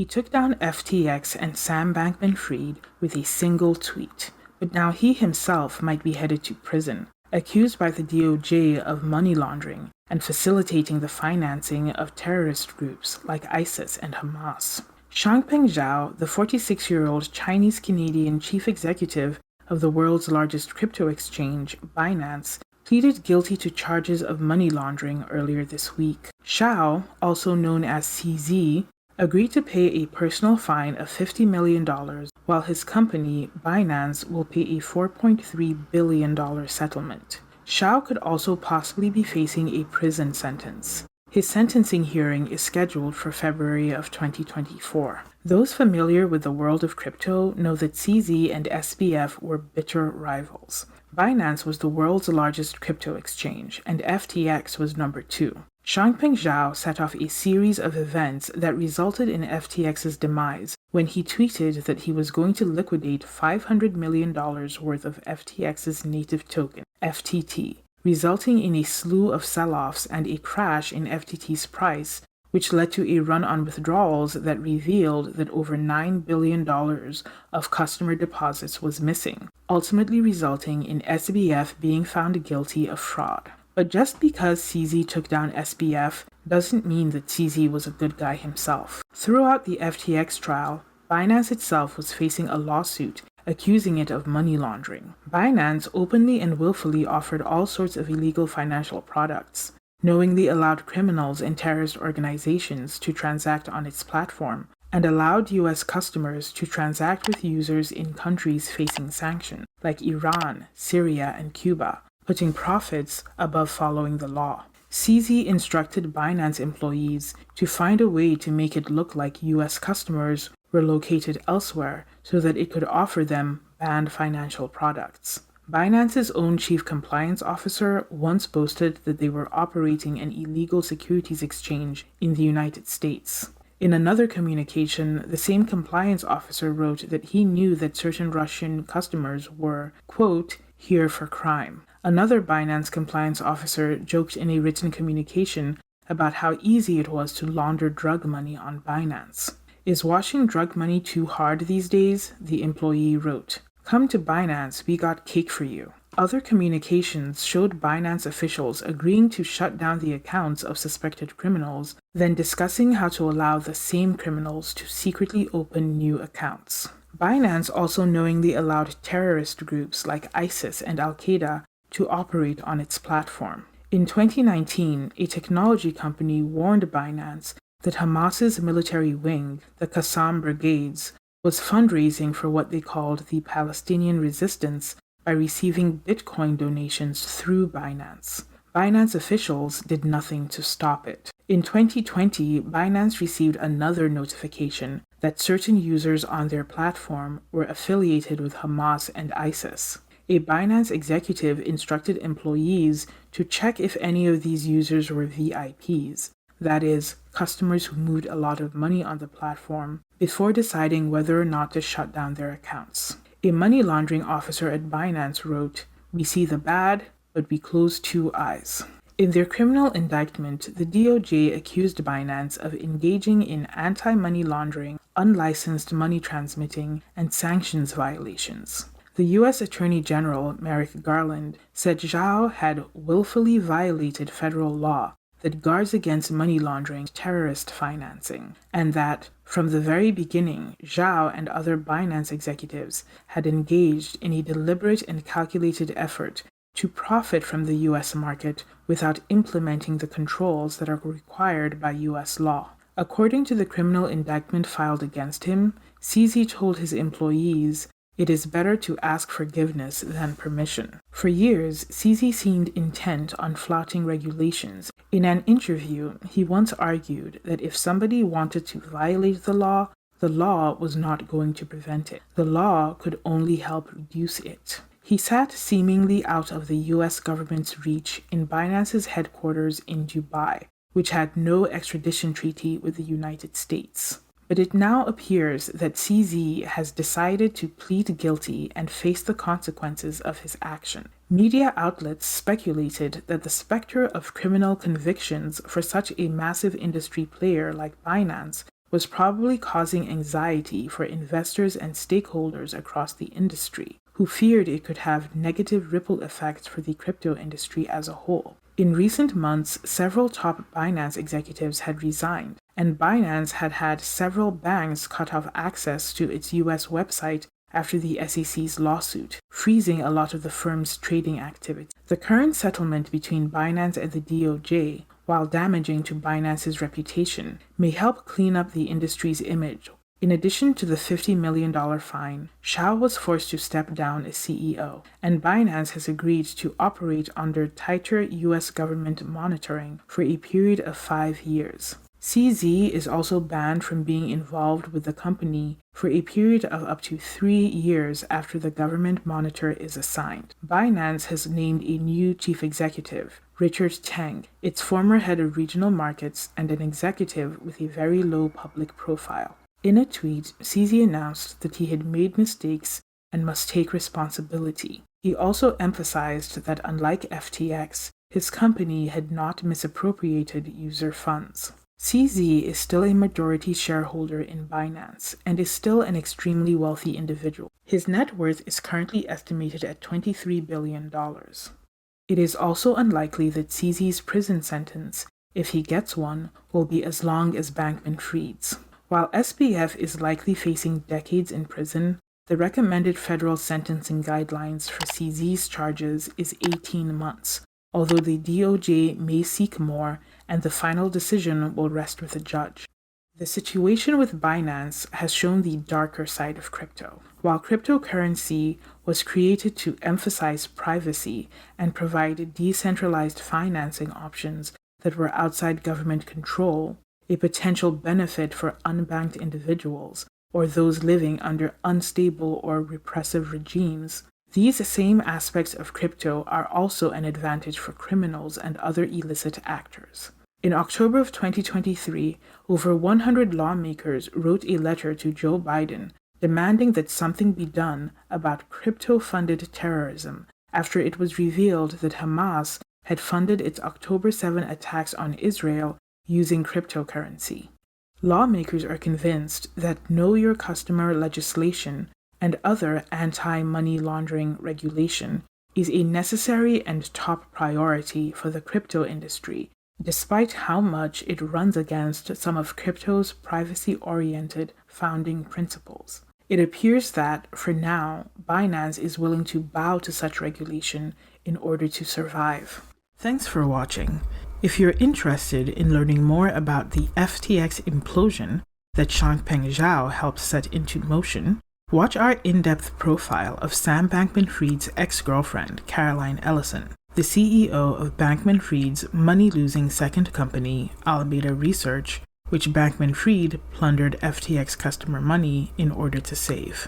He took down FTX and Sam Bankman Fried with a single tweet, but now he himself might be headed to prison, accused by the DOJ of money laundering and facilitating the financing of terrorist groups like ISIS and Hamas. Changpeng Zhao, the 46-year-old Chinese-Canadian chief executive of the world's largest crypto exchange, Binance, pleaded guilty to charges of money laundering earlier this week. Zhao, also known as CZ, agreed to pay a personal fine of $50 million, while his company, Binance, will pay a $4.3 billion settlement. Zhao could also possibly be facing a prison sentence. His sentencing hearing is scheduled for February of 2024. Those familiar with the world of crypto know that CZ and SBF were bitter rivals. Binance was the world's largest crypto exchange, and FTX was number 2. Changpeng Zhao set off a series of events that resulted in FTX's demise when he tweeted that he was going to liquidate $500 million worth of FTX's native token, FTT, resulting in a slew of sell-offs and a crash in FTT's price, which led to a run on withdrawals that revealed that over $9 billion of customer deposits was missing, ultimately resulting in SBF being found guilty of fraud. But just because CZ took down SBF doesn't mean that CZ was a good guy himself. Throughout the FTX trial, Binance itself was facing a lawsuit accusing it of money laundering. Binance openly and willfully offered all sorts of illegal financial products, knowingly allowed criminals and terrorist organizations to transact on its platform, and allowed U.S. customers to transact with users in countries facing sanctions, like Iran, Syria, and Cuba, putting profits above following the law. CZ instructed Binance employees to find a way to make it look like U.S. customers were located elsewhere so that it could offer them banned financial products. Binance's own chief compliance officer once boasted that they were operating an illegal securities exchange in the United States. In another communication, the same compliance officer wrote that he knew that certain Russian customers were, quote, here for crime. Another Binance compliance officer joked in a written communication about how easy it was to launder drug money on Binance. Is washing drug money too hard these days? The employee wrote. Come to Binance, we got cake for you. Other communications showed Binance officials agreeing to shut down the accounts of suspected criminals, then discussing how to allow the same criminals to secretly open new accounts. Binance also knowingly allowed terrorist groups like ISIS and Al-Qaeda to operate on its platform. In 2019, a technology company warned Binance that Hamas's military wing, the Qassam Brigades, was fundraising for what they called the Palestinian resistance by receiving Bitcoin donations through Binance. Binance officials did nothing to stop it. In 2020, Binance received another notification that certain users on their platform were affiliated with Hamas and ISIS. A Binance executive instructed employees to check if any of these users were VIPs, that is, customers who moved a lot of money on the platform, before deciding whether or not to shut down their accounts. A money laundering officer at Binance wrote, "We see the bad, but we close 2 eyes." In their criminal indictment, the DOJ accused Binance of engaging in anti-money laundering, unlicensed money transmitting, and sanctions violations. The U.S. Attorney General, Merrick Garland, said Zhao had willfully violated federal law that guards against money laundering, terrorist financing, and that, from the very beginning, Zhao and other Binance executives had engaged in a deliberate and calculated effort to profit from the U.S. market without implementing the controls that are required by U.S. law. According to the criminal indictment filed against him, CZ told his employees, "It is better to ask forgiveness than permission." For years, CZ seemed intent on flouting regulations. In an interview, he once argued that if somebody wanted to violate the law was not going to prevent it. The law could only help reduce it. He sat seemingly out of the U.S. government's reach in Binance's headquarters in Dubai, which had no extradition treaty with the United States. But it now appears that CZ has decided to plead guilty and face the consequences of his action. Media outlets speculated that the specter of criminal convictions for such a massive industry player like Binance was probably causing anxiety for investors and stakeholders across the industry, who feared it could have negative ripple effects for the crypto industry as a whole. In recent months, several top Binance executives had resigned, and Binance had had several banks cut off access to its US website after the SEC's lawsuit, freezing a lot of the firm's trading activity. The current settlement between Binance and the DOJ, while damaging to Binance's reputation, may help clean up the industry's image. In addition to the $50 million fine, Zhao was forced to step down as CEO, and Binance has agreed to operate under tighter US government monitoring for a period of 5 years. CZ is also banned from being involved with the company for a period of up to 3 years after the government monitor is assigned. Binance has named a new chief executive, Richard Teng, its former head of regional markets and an executive with a very low public profile. In a tweet, CZ announced that he had made mistakes and must take responsibility. He also emphasized that unlike FTX, his company had not misappropriated user funds. CZ is still a majority shareholder in Binance and is still an extremely wealthy individual. His net worth is currently estimated at $23 billion. It is also unlikely that CZ's prison sentence, if he gets one, will be as long as Bankman Fried's. While SBF is likely facing decades in prison, the recommended federal sentencing guidelines for CZ's charges is 18 months, although the DOJ may seek more and the final decision will rest with a judge. The situation with Binance has shown the darker side of crypto. While cryptocurrency was created to emphasize privacy and provide decentralized financing options that were outside government control, a potential benefit for unbanked individuals or those living under unstable or repressive regimes, these same aspects of crypto are also an advantage for criminals and other illicit actors. In October of 2023, over 100 lawmakers wrote a letter to Joe Biden demanding that something be done about crypto-funded terrorism after it was revealed that Hamas had funded its October 7 attacks on Israel using cryptocurrency. Lawmakers are convinced that Know Your Customer legislation and other anti-money laundering regulation is a necessary and top priority for the crypto industry, despite how much it runs against some of crypto's privacy-oriented founding principles. It appears that, for now, Binance is willing to bow to such regulation in order to survive. Thanks for watching. If you're interested in learning more about the FTX implosion that Changpeng Zhao helped set into motion, watch our in-depth profile of Sam Bankman-Fried's ex-girlfriend, Caroline Ellison, the CEO of Bankman Fried's money-losing second company, Alameda Research, which Bankman Fried plundered FTX customer money in order to save.